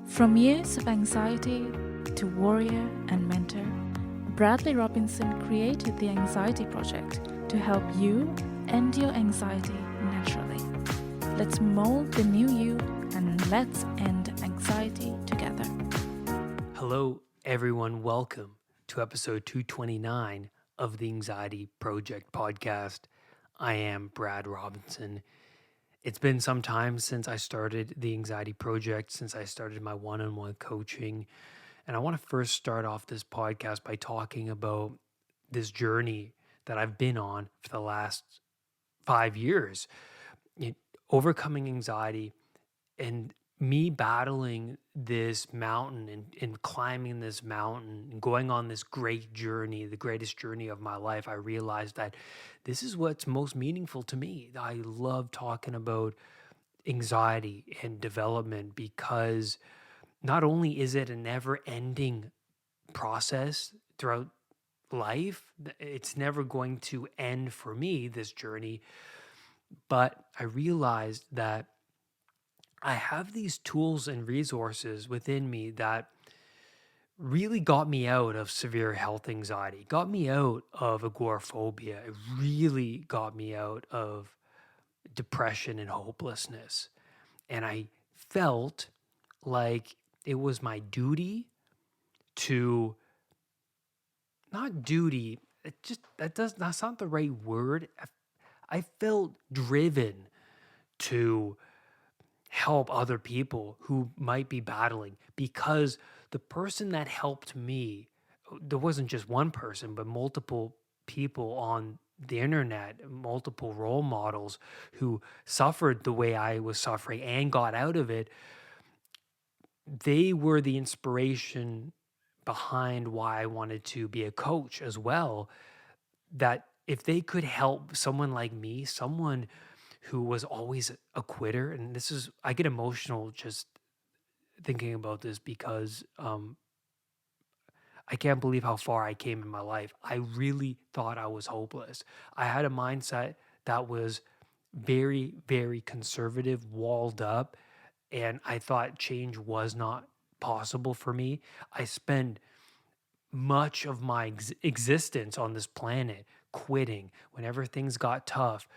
From years of anxiety to warrior and mentor, Bradley Robinson created the Anxiety Project to help you end your anxiety naturally. Let's mold the new you and let's end anxiety together. Hello, everyone. Welcome to episode 229 of the Anxiety Project podcast. I am Brad Robinson. It's been some time since I started the Anxiety Project, since I started my one-on-one coaching. And I want to first start off this podcast by talking about this journey that I've been on for the last 5 years, overcoming anxiety and me battling this mountain and climbing this mountain and going on this great journey, the greatest journey of my life. I realized that this is what's most meaningful to me. I love talking about anxiety and development because not only is it a never ending process throughout life, it's never going to end for me, this journey, but I realized that I have these tools and resources within me that really got me out of severe health anxiety, got me out of agoraphobia. It really got me out of depression and hopelessness. And I felt like it was my duty to, not duty, that's not the right word. I felt driven to help other people who might be battling, because the person that helped me, there wasn't just one person, but multiple people on the internet, multiple role models who suffered the way I was suffering and got out of it. They were the inspiration behind why I wanted to be a coach as well. That if they could help someone like me, someone who was always a quitter, and this is, I get emotional just thinking about this because I can't believe how far I came in my life. I really thought I was hopeless. I had a mindset that was very, very conservative, walled up, and I thought change was not possible for me. I spent much of my existence on this planet quitting whenever things got tough.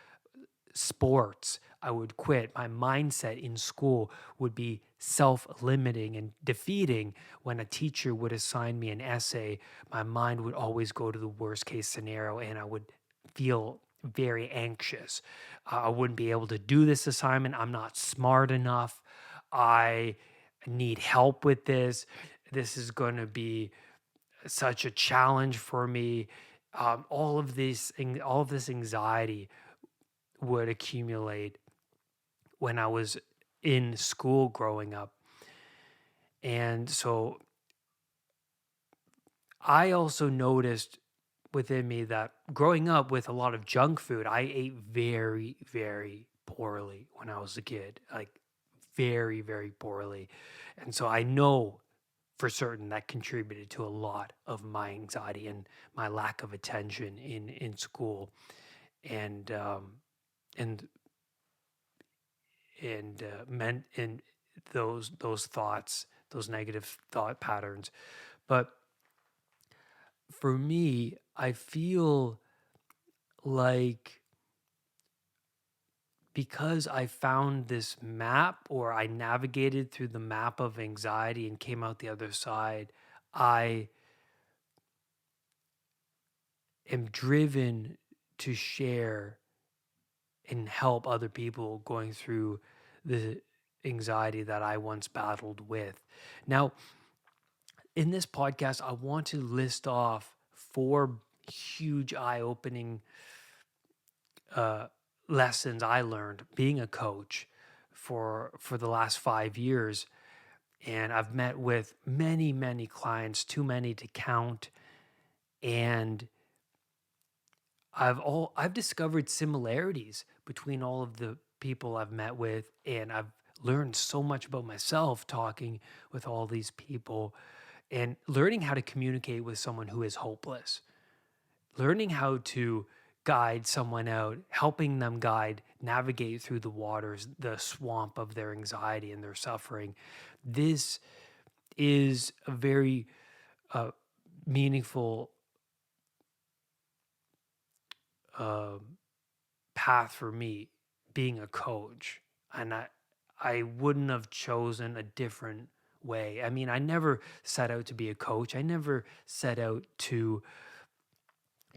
Sports, I would quit. My mindset in school would be self-limiting and defeating. When a teacher would assign me an essay, my mind would always go to the worst case scenario and I would feel very anxious. I wouldn't be able to do this assignment. I'm not smart enough. I need help with this. This is going to be such a challenge for me. All of this anxiety would accumulate when I was in school growing up. And so I also noticed within me that growing up with a lot of junk food, I ate very, very poorly when I was a kid, like very, very poorly. And so I know for certain that contributed to a lot of my anxiety and my lack of attention in school. And, and meant in those thoughts, those negative thought patterns. But for me, I feel like because I found this map, or I navigated through the map of anxiety and came out the other side, I am driven to share and help other people going through the anxiety that I once battled with. Now, in this podcast, I want to list off 4 huge eye-opening lessons I learned being a coach for the last 5 years. And I've met with many, many clients, too many to count. And I've discovered similarities between all of the people I've met with, and I've learned so much about myself talking with all these people and learning how to communicate with someone who is hopeless, learning how to guide someone out, helping them navigate through the waters, the swamp of their anxiety and their suffering. This is a very meaningful path for me, being a coach. And I wouldn't have chosen a different way. I mean, I never set out to be a coach. I never set out to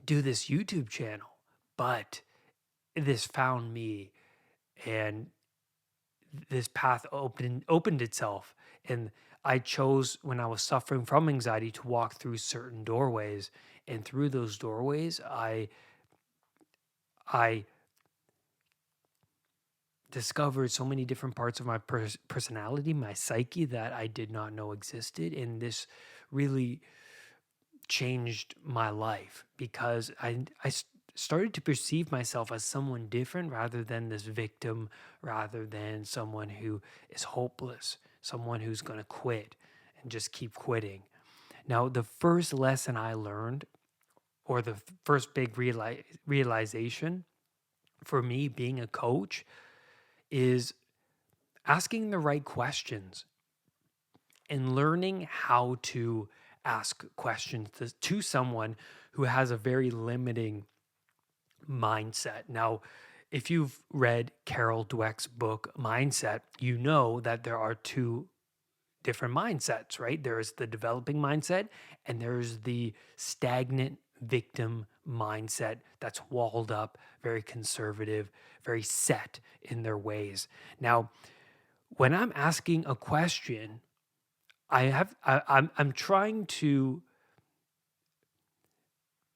do this YouTube channel, but this found me, and this path opened itself. And I chose, when I was suffering from anxiety, to walk through certain doorways, and through those doorways I discovered so many different parts of my personality, my psyche, that I did not know existed. And this really changed my life, because started to perceive myself as someone different, rather than this victim, rather than someone who is hopeless, someone who's going to quit and just keep quitting. Now, the first lesson I learned, or the first big realization for me being a coach, is asking the right questions and learning how to ask questions to someone who has a very limiting mindset. Now, if you've read Carol Dweck's book Mindset, you know that there are two different mindsets, right? There is the developing mindset, and there's the stagnant victim mindset that's walled up, very conservative, very set in their ways. Now, when I'm asking a question, I'm trying to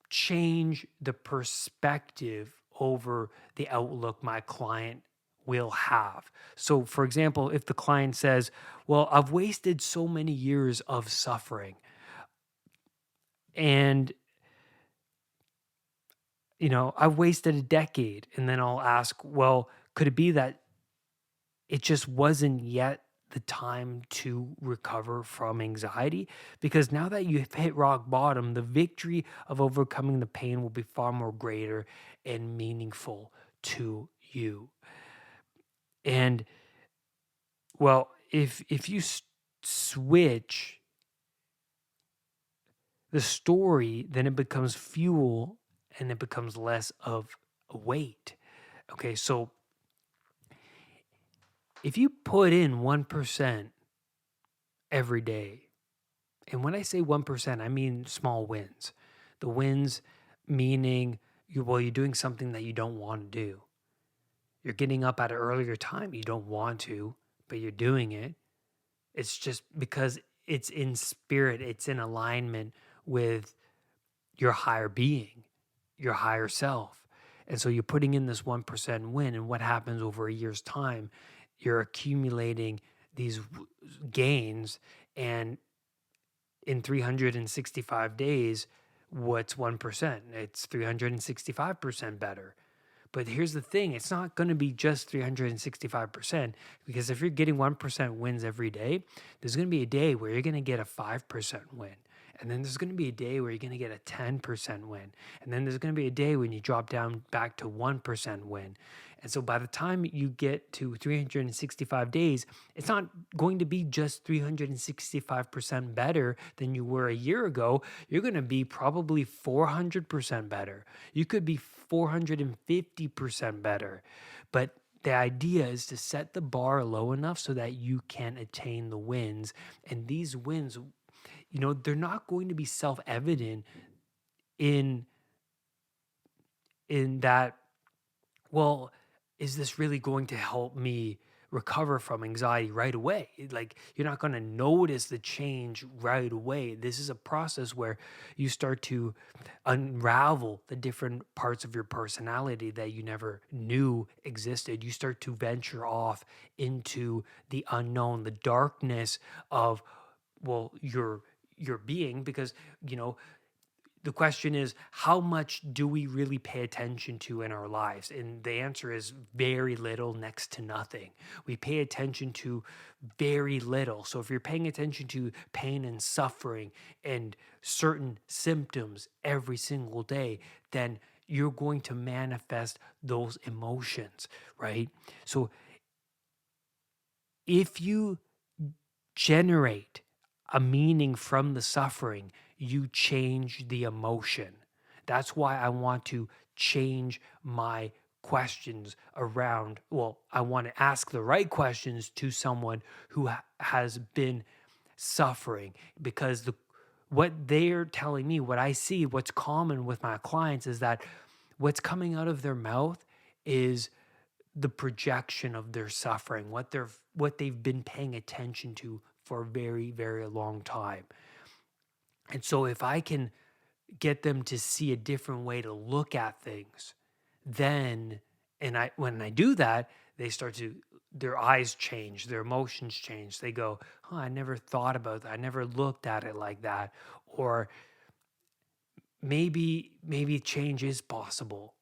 change the perspective over the outlook my client will have. So, for example, if the client says, well, I've wasted so many years of suffering, and I've wasted a decade. And then I'll ask, well, could it be that it just wasn't yet the time to recover from anxiety? Because now that you've hit rock bottom, the victory of overcoming the pain will be far more greater and meaningful to you. And well, if you switch the story, then it becomes fuel, and it becomes less of a weight. Okay, so if you put in 1% every day, and when I say 1%, I mean small wins. The wins meaning you're doing something that you don't want to do. You're getting up at an earlier time. You don't want to, but you're doing it. It's just because it's in spirit, it's in alignment with your higher being, your higher self. And so you're putting in this 1% win. And what happens over a year's time? You're accumulating these gains. And in 365 days, what's 1%? It's 365% better. But here's the thing, it's not going to be just 365%, because if you're getting 1% wins every day, there's going to be a day where you're going to get a 5% win. And then there's going to be a day where you're going to get a 10% win. And then there's going to be a day when you drop down back to 1% win. And so by the time you get to 365 days, it's not going to be just 365% better than you were a year ago. You're going to be probably 400% better. You could be 450% better. But the idea is to set the bar low enough so that you can attain the wins. And these wins, they're not going to be self-evident in that, well, is this really going to help me recover from anxiety right away? Like, you're not going to notice the change right away. This is a process where you start to unravel the different parts of your personality that you never knew existed. You start to venture off into the unknown, the darkness of, well, your being, because the question is, how much do we really pay attention to in our lives? And the answer is very little, next to nothing. We pay attention to very little. So if you're paying attention to pain and suffering and certain symptoms every single day, then you're going to manifest those emotions, right? So if you generate a meaning from the suffering, you change the emotion. That's why I want to change my questions around. Well, I want to ask the right questions to someone who has been suffering, because what they're telling me, what I see, what's common with my clients is that what's coming out of their mouth is the projection of their suffering, what they've been paying attention to for a very, very long time. And so if I can get them to see a different way to look at things, then when I do that, they start to their eyes change, their emotions change. They go, "Oh, I never thought about that. I never looked at it like that." Or maybe change is possible.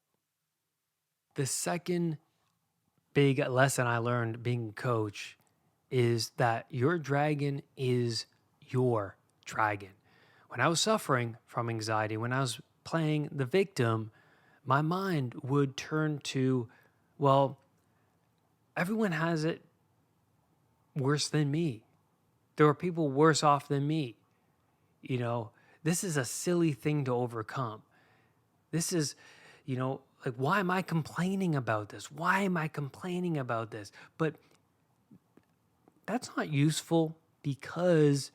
The second big lesson I learned being a coach is that your dragon is your dragon. When I was suffering from anxiety, when I was playing the victim, my mind would turn to, well, everyone has it worse than me. There are people worse off than me. You know, this is a silly thing to overcome. This is, like, why am I complaining about this? Why am I complaining about this? But that's not useful, because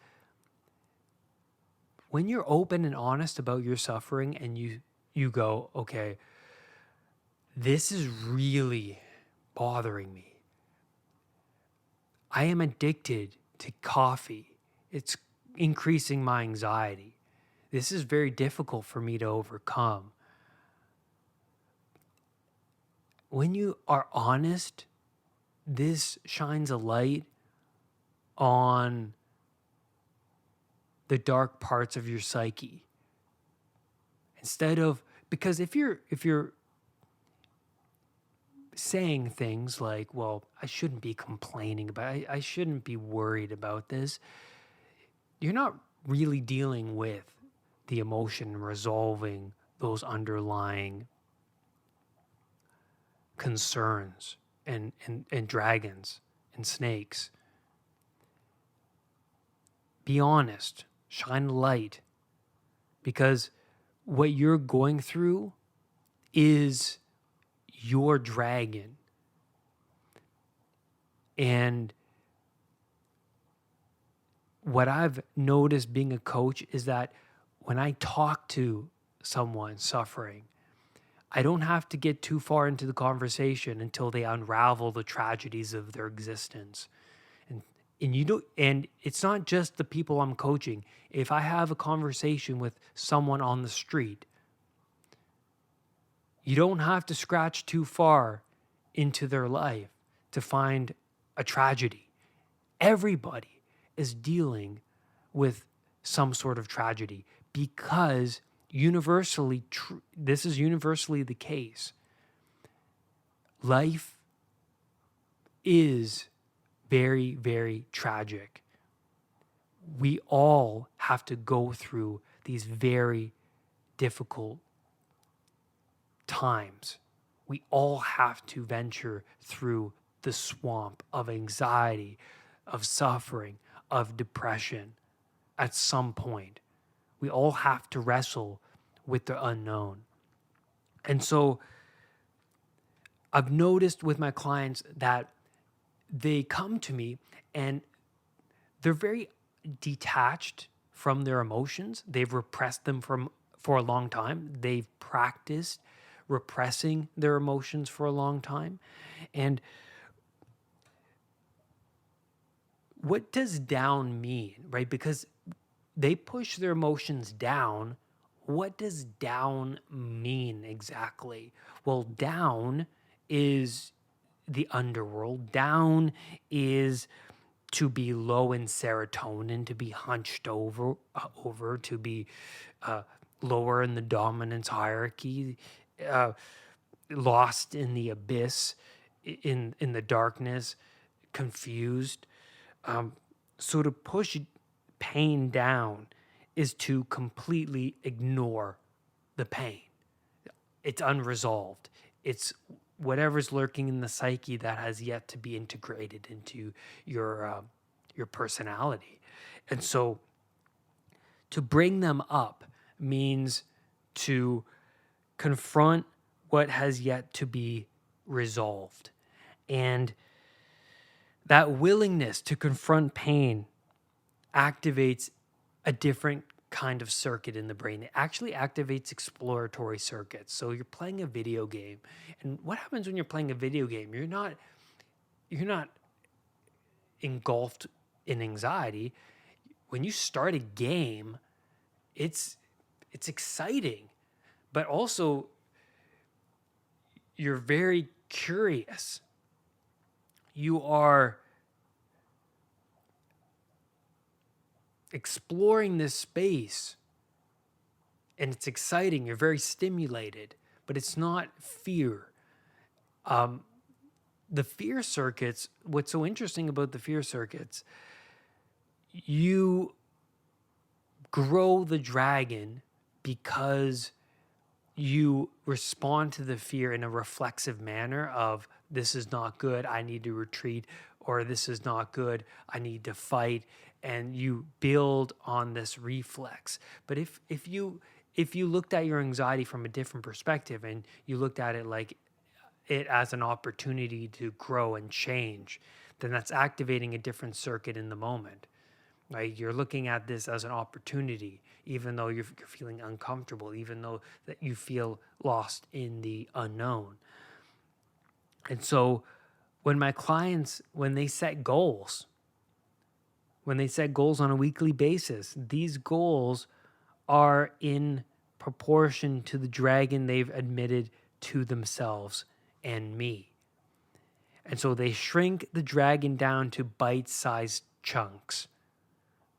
when you're open and honest about your suffering and you go, okay, this is really bothering me. I am addicted to coffee. It's increasing my anxiety. This is very difficult for me to overcome. When you are honest, this shines a light on the dark parts of your psyche. Instead of, because if you're saying things like, well, I shouldn't be complaining about it, I shouldn't be worried about this, you're not really dealing with the emotion and resolving those underlying concerns and dragons and snakes. Be honest, shine a light, because what you're going through is your dragon. And what I've noticed being a coach is that when I talk to someone suffering, I don't have to get too far into the conversation until they unravel the tragedies of their existence. And it's not just the people I'm coaching. If I have a conversation with someone on the street, you don't have to scratch too far into their life to find a tragedy. Everybody is dealing with some sort of tragedy, because this is universally the case. Life is very, very tragic. We all have to go through these very difficult times. We all have to venture through the swamp of anxiety, of suffering, of depression at some point. We all have to wrestle with the unknown. And so I've noticed with my clients that they come to me and they're very detached from their emotions. They've repressed them for a long time. They've practiced repressing their emotions for a long time. And what does down mean, right? Because they push their emotions down. What does down mean exactly? Well, down is the underworld. Down is to be low in serotonin, to be hunched over, to be lower in the dominance hierarchy, lost in the abyss, in the darkness, confused. So to push pain down is to completely ignore the pain. it's unresolved. It's whatever's lurking in the psyche that has yet to be integrated into your personality. And so to bring them up means to confront what has yet to be resolved. And that willingness to confront pain activates a different kind of circuit in the brain. It actually activates exploratory circuits. So you're playing a video game. And what happens when you're playing a video game? You're not engulfed in anxiety. When you start a game, it's exciting, but also you're very curious. You are exploring this space and it's exciting. You're very stimulated, but it's not fear. The fear circuits, what's so interesting about the fear circuits, you grow the dragon because you respond to the fear in a reflexive manner of this is not good, I need to retreat, or this is not good, I need to fight, and you build on this reflex. But if you looked at your anxiety from a different perspective and you looked at it like it as an opportunity to grow and change, then that's activating a different circuit in the moment. Right? You're looking at this as an opportunity, even though you're feeling uncomfortable, even though that you feel lost in the unknown. And so when my clients, when they set goals on a weekly basis, these goals are in proportion to the dragon they've admitted to themselves and me. And so they shrink the dragon down to bite-sized chunks.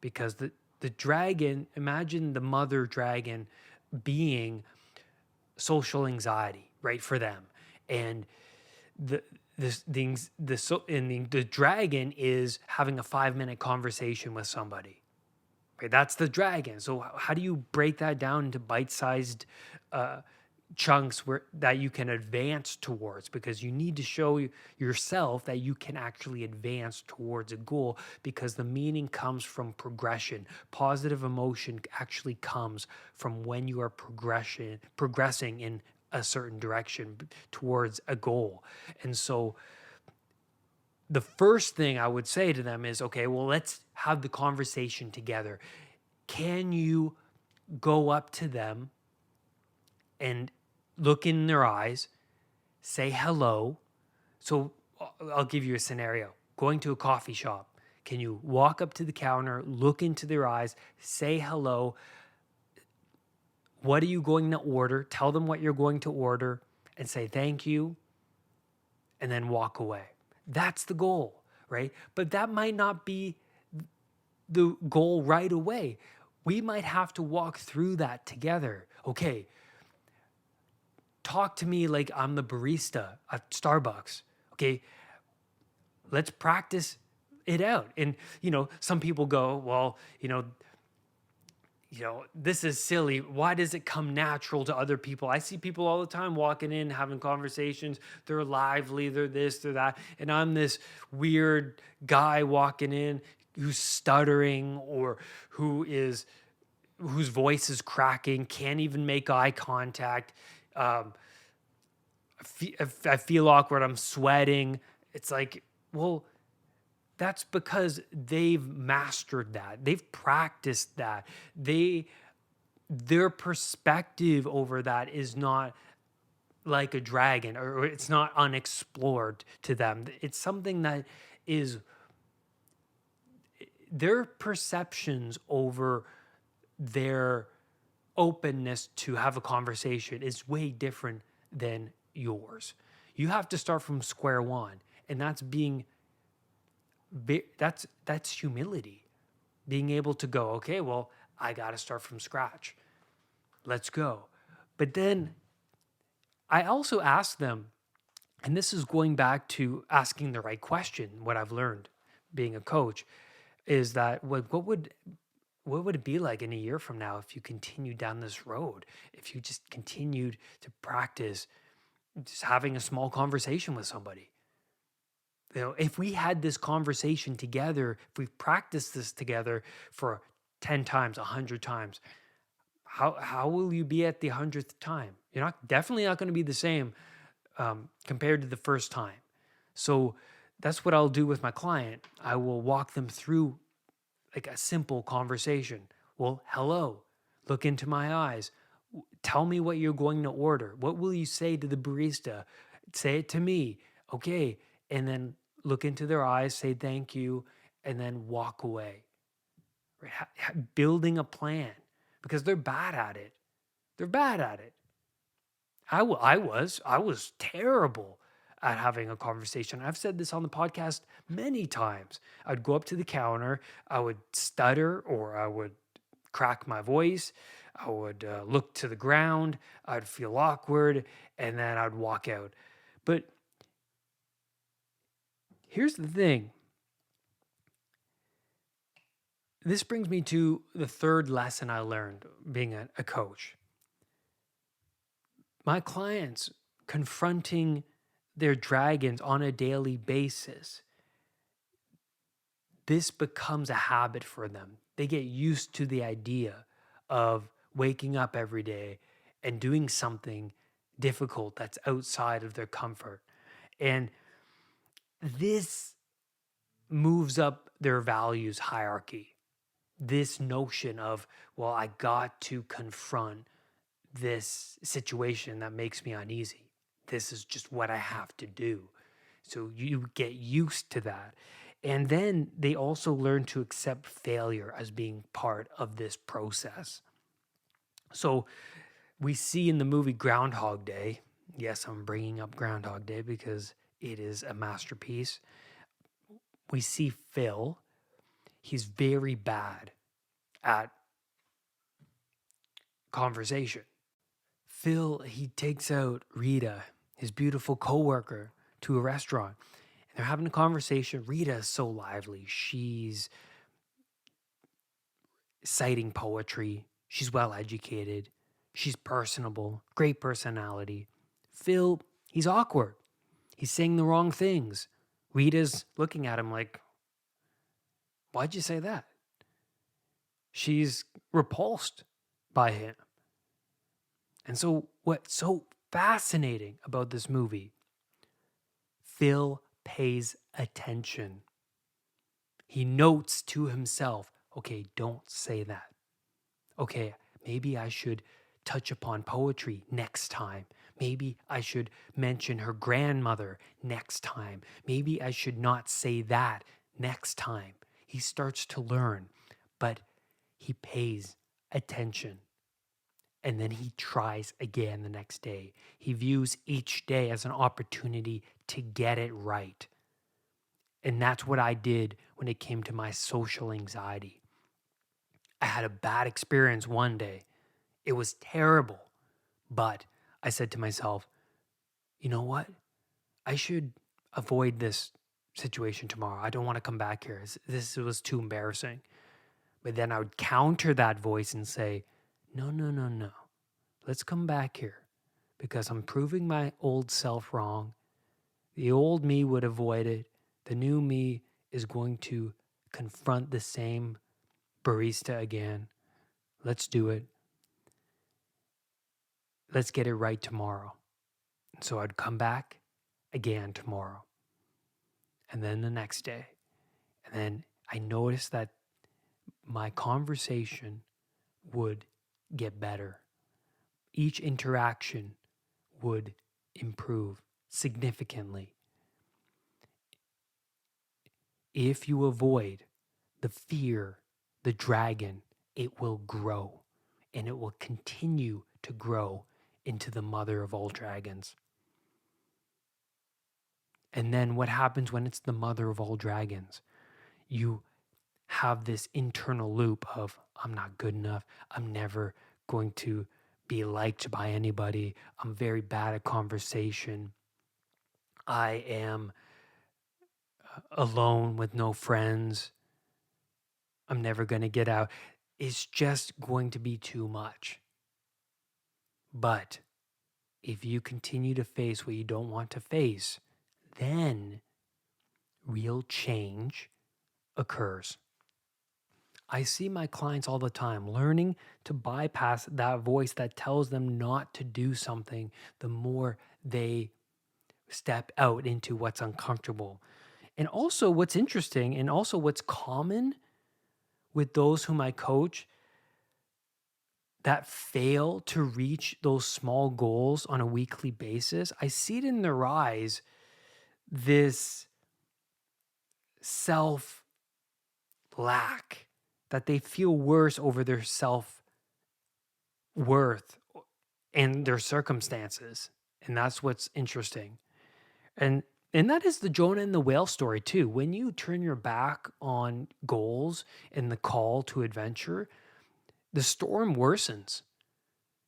Because the dragon, imagine the mother dragon being social anxiety, right, for them. And the dragon is having a 5-minute conversation with somebody. Right? That's the dragon. So how do you break that down into bite-sized chunks that you can advance towards, because you need to show yourself that you can actually advance towards a goal, because the meaning comes from progression. Positive emotion actually comes from when you are progressing in a certain direction towards a goal. And so the first thing I would say to them is, okay, well, let's have the conversation together. Can you go up to them and look in their eyes, say hello? So I'll give you a scenario. Going to a coffee shop, can you walk up to the counter, look into their eyes, say hello? What are you going to order? Tell them what you're going to order and say thank you, and then walk away. That's the goal, right? But that might not be the goal right away. We might have to walk through that together. Okay, talk to me like I'm the barista at Starbucks. Okay, let's practice it out. And, some people go, well, this is silly. Why does it come natural to other people? I see people all the time walking in, having conversations. They're lively, they're this, they're that. And I'm this weird guy walking in who's stuttering, or whose voice is cracking, can't even make eye contact. I feel awkward. I'm sweating. It's like, well, that's because they've mastered that. They've practiced that. Their perspective over that is not like a dragon, or it's not unexplored to them. It's something that is their perceptions over their openness to have a conversation is way different than yours. You have to start from square one, and that's humility. Being able to go, okay, well, I got to start from scratch. Let's go. But then I also ask them, and this is going back to asking the right question. What I've learned being a coach is that what would what would it be like in a year from now if you continued down this road? If you just continued to practice just having a small conversation with somebody? If we had this conversation together, if we practiced this together for 10 times, 100 times, how will you be at the 100th time? You're definitely not going to be the same compared to the first time. So that's what I'll do with my client. I will walk them through like a simple conversation. Well, hello, look into my eyes. Tell me what you're going to order. What will you say to the barista? Say it to me. Okay. And then look into their eyes, say thank you, and then walk away. Right? Building a plan because they're bad at it. They're bad at it. I was terrible at having a conversation. I've said this on the podcast many times. I'd go up to the counter, I would stutter or I would crack my voice. I would look to the ground. I'd feel awkward and then I'd walk out. But here's the thing. This brings me to the third lesson I learned being a coach. My clients confronting their dragons on a daily basis, this becomes a habit for them. They get used to the idea of waking up every day and doing something difficult that's outside of their comfort. And this moves up their values hierarchy. This notion of, well, I got to confront this situation that makes me uneasy. This is just what I have to do. So you get used to that. And then they also learn to accept failure as being part of this process. So we see in the movie Groundhog Day, yes, I'm bringing up Groundhog Day because it is a masterpiece. We see Phil, he's very bad at conversation. Phil, he takes out Rita, his beautiful coworker, to a restaurant. And they're having a conversation. Rita is so lively. She's citing poetry. She's well educated. She's personable, great personality. Phil, he's awkward. He's saying the wrong things. Rita's looking at him like, why'd you say that? She's repulsed by him. And so, what's so fascinating about this movie, Phil pays attention. He notes to himself, okay, don't say that. Okay, maybe I should touch upon poetry next time. Maybe I should mention her grandmother next time. Maybe I should not say that next time. He starts to learn, but he pays attention. And then he tries again the next day. He views each day as an opportunity to get it right. And that's what I did when it came to my social anxiety. I had a bad experience one day. It was terrible. But I said to myself, you know what? I should avoid this situation tomorrow. I don't want to come back here. This was too embarrassing. But then I would counter that voice and say, no, no, no, no. Let's come back here because I'm proving my old self wrong. The old me would avoid it. The new me is going to confront the same barista again. Let's do it. Let's get it right tomorrow. So I'd come back again tomorrow. And then the next day. And then I noticed that my conversation would get better. Each interaction would improve significantly. If you avoid the fear, the dragon, it will grow and it will continue to grow into the mother of all dragons. And then what happens when it's the mother of all dragons? You have this internal loop of, I'm not good enough. I'm never going to be liked by anybody. I'm very bad at conversation. I am alone with no friends. I'm never going to get out. is just going to be too much. But if you continue to face what you don't want to face, then real change occurs. I see my clients all the time learning to bypass that voice that tells them not to do something the more they step out into what's uncomfortable. And also, what's interesting and also what's common with those whom I coach that fail to reach those small goals on a weekly basis, I see it in their eyes, this self lack, that they feel worse over their self worth and their circumstances. And that's what's interesting. And that is the Jonah and the whale story too. When you turn your back on goals and the call to adventure, the storm worsens.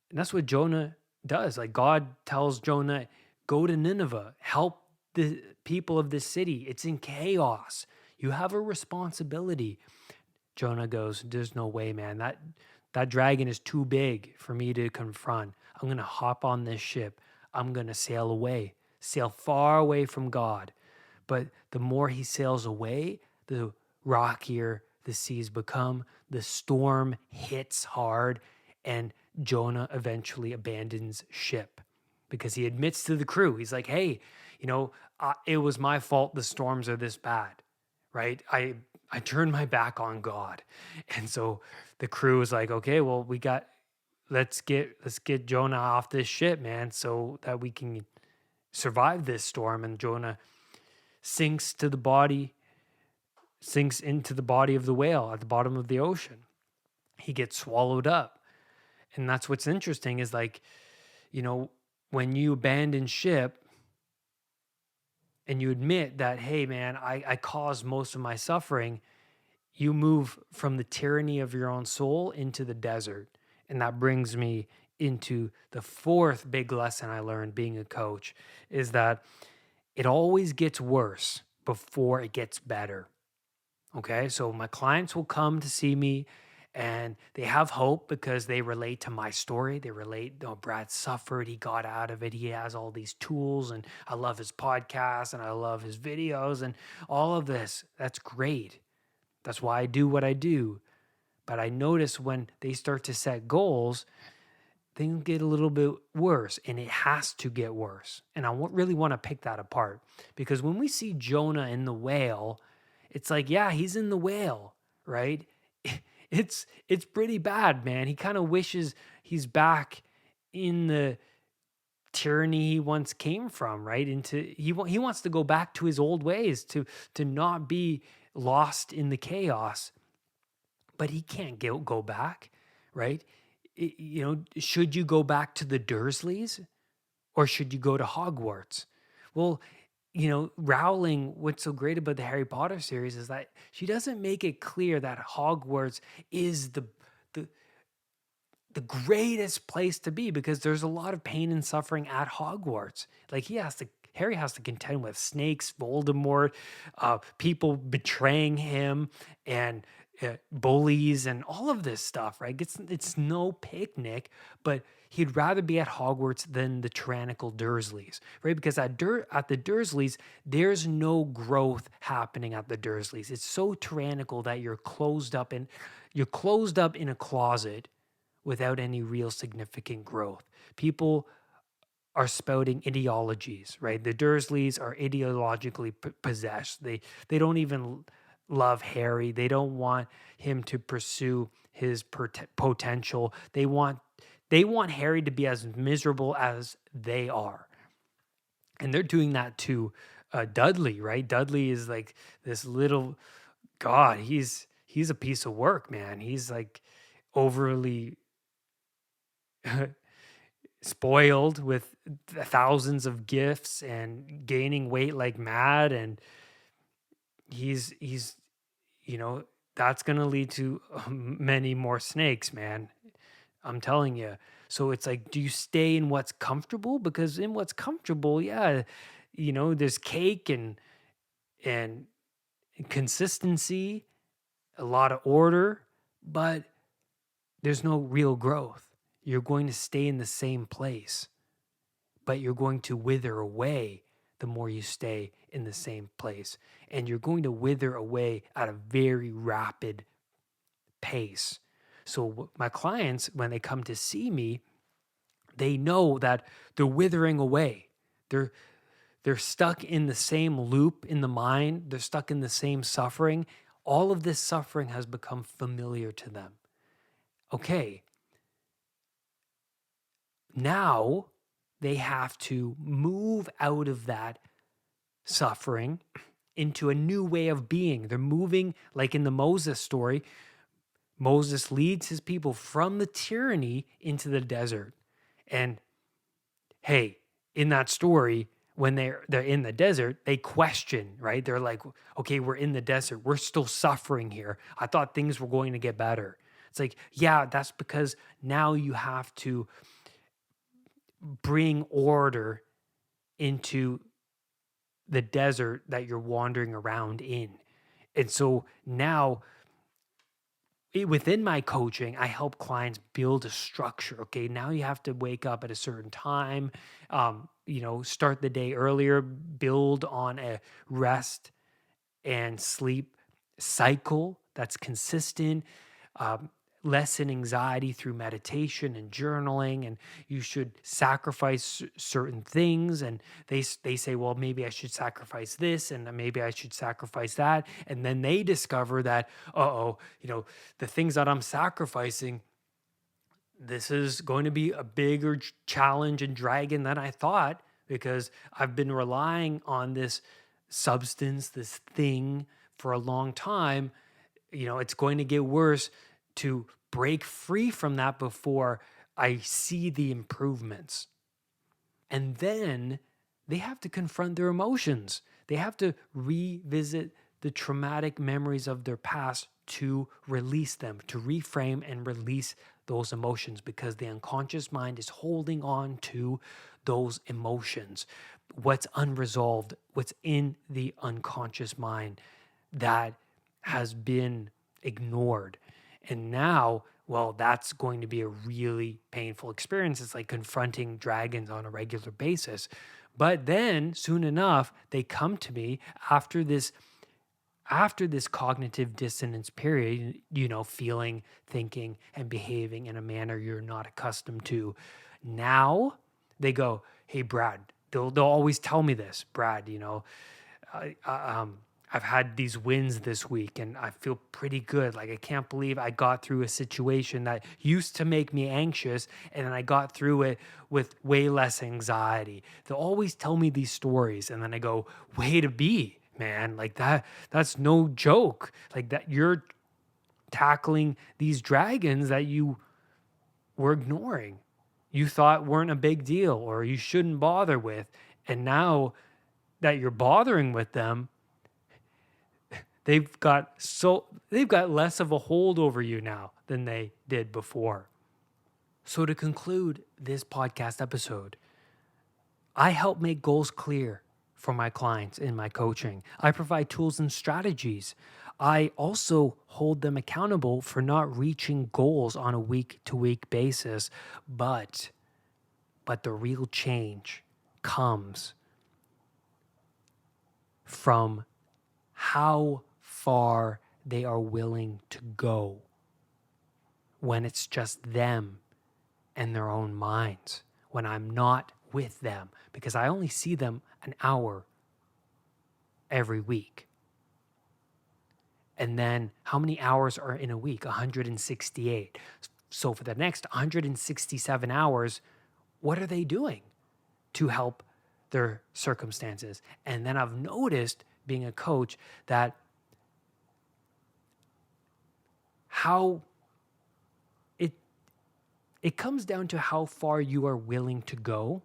And that's what Jonah does. Like God tells Jonah, go to Nineveh, help the people of this city. It's in chaos. You have a responsibility. Jonah goes, there's no way, man. That dragon is too big for me to confront. I'm going to hop on this ship. I'm going to sail away, sail far away from God. But the more he sails away, the rockier the seas become. The storm hits hard, and Jonah eventually abandons ship because he admits to the crew. He's like, hey, it was my fault the storms are this bad, right? I turned my back on God. And so the crew was like, okay, well, let's get Jonah off this ship, man, so that we can survive this storm. And Jonah sinks into the body of the whale at the bottom of the ocean. He gets swallowed up. And that's what's interesting is like, when you abandon ship and you admit that, hey, man, I caused most of my suffering, you move from the tyranny of your own soul into the desert. And that brings me into the fourth big lesson I learned being a coach is that it always gets worse before it gets better. Okay, so my clients will come to see me and they have hope because they relate to my story. They relate, oh, Brad suffered, he got out of it, he has all these tools, and I love his podcast and I love his videos and all of this. That's great. That's why I do what I do. But I notice when they start to set goals, things get a little bit worse, and it has to get worse. And I really want to pick that apart because when we see Jonah in the whale, it's like, yeah, he's in the whale, right? It's pretty bad, man. He kind of wishes he's back in the tyranny he once came from, right? He wants to go back to his old ways, to not be lost in the chaos, but he can't go back, right? Should you go back to the Dursleys or should you go to Hogwarts? Well, Rowling, what's so great about the Harry Potter series is that she doesn't make it clear that Hogwarts is the greatest place to be because there's a lot of pain and suffering at Hogwarts. Like Harry has to contend with snakes, Voldemort, people betraying him, and bullies, and all of this stuff. Right? It's no picnic, but he'd rather be at Hogwarts than the tyrannical Dursleys, right? Because at the Dursleys, there's no growth happening at the Dursleys. It's so tyrannical that you're closed up in a closet without any real significant growth. People are spouting ideologies, right? The Dursleys are ideologically possessed. They don't even love Harry. They don't want him to pursue his potential. They want Harry to be as miserable as they are. And they're doing that to Dudley, right? Dudley is like this little god. He's a piece of work, man. He's like overly spoiled with thousands of gifts and gaining weight like mad, and he's that's going to lead to many more snakes, man. I'm telling you. So it's like, do you stay in what's comfortable? Because in what's comfortable, yeah, there's cake and consistency, a lot of order, but there's no real growth. You're going to stay in the same place, but you're going to wither away the more you stay in the same place. And you're going to wither away at a very rapid pace. So my clients, when they come to see me, they know that they're withering away. They're stuck in the same loop in the mind. They're stuck in the same suffering. All of this suffering has become familiar to them. Okay, now they have to move out of that suffering into a new way of being. They're moving, like in the Moses story, Moses leads his people from the tyranny into the desert. And hey, in that story, when they're in the desert, they question, right? They're like, okay, we're in the desert. We're still suffering here. I thought things were going to get better. It's like, yeah, that's because now you have to bring order into the desert that you're wandering around in. And so now within my coaching, I help clients build a structure. Okay, now you have to wake up at a certain time, start the day earlier, build on a rest and sleep cycle that's consistent, um, lessen anxiety through meditation and journaling. And you should sacrifice certain things. And they say, well, maybe I should sacrifice this and maybe I should sacrifice that. And then they discover that, the things that I'm sacrificing, this is going to be a bigger challenge and dragon than I thought, because I've been relying on this substance, this thing for a long time. It's going to get worse to break free from that before I see the improvements. And then they have to confront their emotions. They have to revisit the traumatic memories of their past to release them, to reframe and release those emotions, because the unconscious mind is holding on to those emotions. What's unresolved, what's in the unconscious mind that has been ignored. And now, well, that's going to be a really painful experience. It's like confronting dragons on a regular basis. But then soon enough, they come to me after this cognitive dissonance period, feeling, thinking, and behaving in a manner you're not accustomed to. Now they go, hey, Brad, they'll always tell me this, Brad, I've had these wins this week and I feel pretty good. Like, I can't believe I got through a situation that used to make me anxious, and then I got through it with way less anxiety. They'll always tell me these stories, and then I go, way to be, man. Like, that's no joke. Like, that you're tackling these dragons that you were ignoring, you thought weren't a big deal or you shouldn't bother with. And now that you're bothering with them, they've got less of a hold over you now than they did before. So to conclude this podcast episode, I help make goals clear for my clients in my coaching. I provide tools and strategies. I also hold them accountable for not reaching goals on a week-to-week basis, but the real change comes from how far they are willing to go when it's just them and their own minds, when I'm not with them, because I only see them an hour every week. And then how many hours are in a week? 168. So for the next 167 hours, what are they doing to help their circumstances? And then I've noticed, being a coach, that how it comes down to how far you are willing to go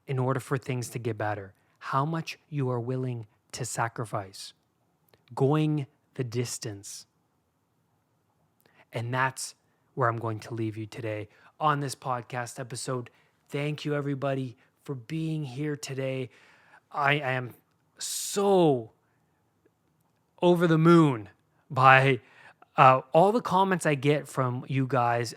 in order for things to get better. How much you are willing to sacrifice, going the distance. And that's where I'm going to leave you today on this podcast episode. Thank you, everybody, for being here today. I am so over the moon by All the comments I get from you guys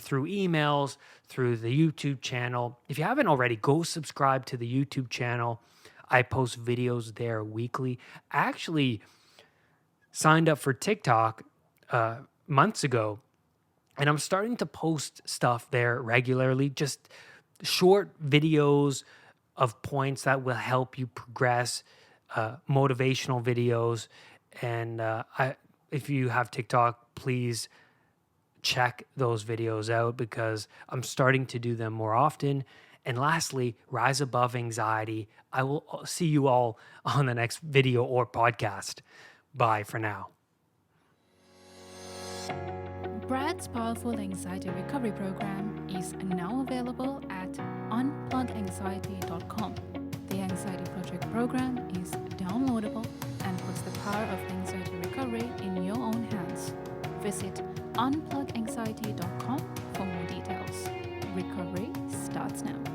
through emails, through the YouTube channel. If you haven't already, go subscribe to the YouTube channel. I post videos there weekly. I actually signed up for TikTok months ago, and I'm starting to post stuff there regularly, just short videos of points that will help you progress, motivational videos. And if you have TikTok, please check those videos out because I'm starting to do them more often. And lastly, rise above anxiety. I will see you all on the next video or podcast. Bye for now. Brad's powerful anxiety recovery program is now available at unpluganxiety.com. The Anxiety Project program is downloadable and puts the power of anxiety recovery in your own hands. Visit unpluganxiety.com for more details. Recovery starts now.